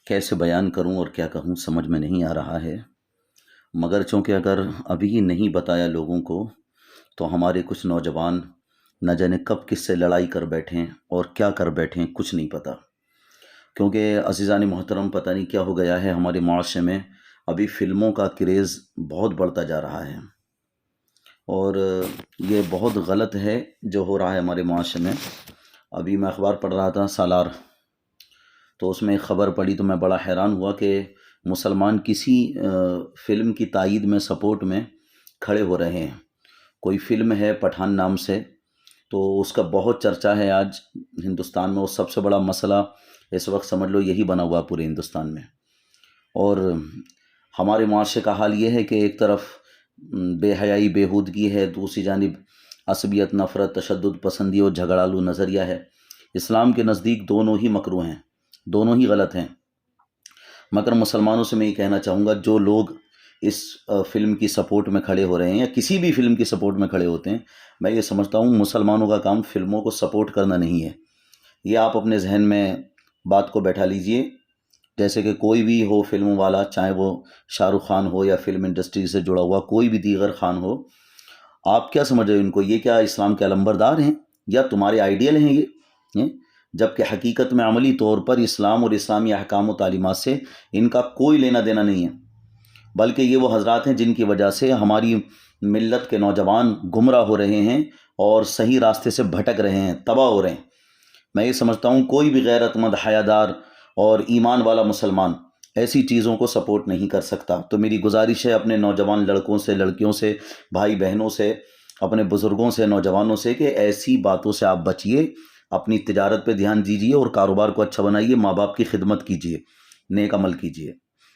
کیسے بیان کروں اور کیا کہوں سمجھ میں نہیں آ رہا ہے، مگر چونکہ اگر ابھی نہیں بتایا لوگوں کو تو ہمارے کچھ نوجوان نہ جانے کب کس سے لڑائی کر بیٹھیں اور کیا کر بیٹھیں کچھ نہیں پتہ۔ کیونکہ عزیزان محترم پتہ نہیں کیا ہو گیا ہے ہمارے معاشرے میں، ابھی فلموں کا کریز بہت بڑھتا جا رہا ہے اور یہ بہت غلط ہے جو ہو رہا ہے ہمارے معاشرے میں۔ ابھی میں اخبار پڑھ رہا تھا سالار، تو اس میں ایک خبر پڑھی تو میں بڑا حیران ہوا کہ مسلمان کسی فلم کی تائید میں سپورٹ میں کھڑے ہو رہے ہیں۔ کوئی فلم ہے پٹھان نام سے، تو اس کا بہت چرچا ہے آج ہندوستان میں، اور سب سے بڑا مسئلہ اس وقت سمجھ لو یہی بنا ہوا پورے ہندوستان میں۔ اور ہمارے معاشرے کا حال یہ ہے کہ ایک طرف بے حیائی بےہودگی ہے، دوسری جانب عصبیت، نفرت، تشدد پسندی اور جھگڑالو نظریہ ہے۔ اسلام کے نزدیک دونوں ہی مکروہ ہیں، دونوں ہی غلط ہیں، مگر مسلمانوں سے میں یہ کہنا چاہوں گا جو لوگ اس فلم کی سپورٹ میں کھڑے ہو رہے ہیں یا کسی بھی فلم کی سپورٹ میں کھڑے ہوتے ہیں، میں یہ سمجھتا ہوں مسلمانوں کا کام فلموں کو سپورٹ کرنا نہیں ہے۔ یہ آپ اپنے ذہن میں بات کو بیٹھا لیجئے، جیسے کہ کوئی بھی ہو فلم والا، چاہے وہ شاہ رخ خان ہو یا فلم انڈسٹری سے جڑا ہوا کوئی بھی دیگر خان ہو، آپ کیا سمجھ رہے ہیں ان کو؟ یہ کیا اسلام کے علمبردار ہیں یا تمہارے آئیڈیل ہیں یہ؟ جبکہ حقیقت میں عملی طور پر اسلام اور اسلامی احکام و تعلیمات سے ان کا کوئی لینا دینا نہیں ہے، بلکہ یہ وہ حضرات ہیں جن کی وجہ سے ہماری ملت کے نوجوان گمراہ ہو رہے ہیں اور صحیح راستے سے بھٹک رہے ہیں، تباہ ہو رہے ہیں۔ میں یہ سمجھتا ہوں کوئی بھی غیرت مند، حیادار اور ایمان والا مسلمان ایسی چیزوں کو سپورٹ نہیں کر سکتا۔ تو میری گزارش ہے اپنے نوجوان لڑکوں سے، لڑکیوں سے، بھائی بہنوں سے، اپنے بزرگوں سے، نوجوانوں سے کہ ایسی باتوں سے آپ بچیے، اپنی تجارت پہ دھیان دیجیے اور کاروبار کو اچھا بنائیے، ماں باپ کی خدمت کیجیے، نیک عمل کیجیے۔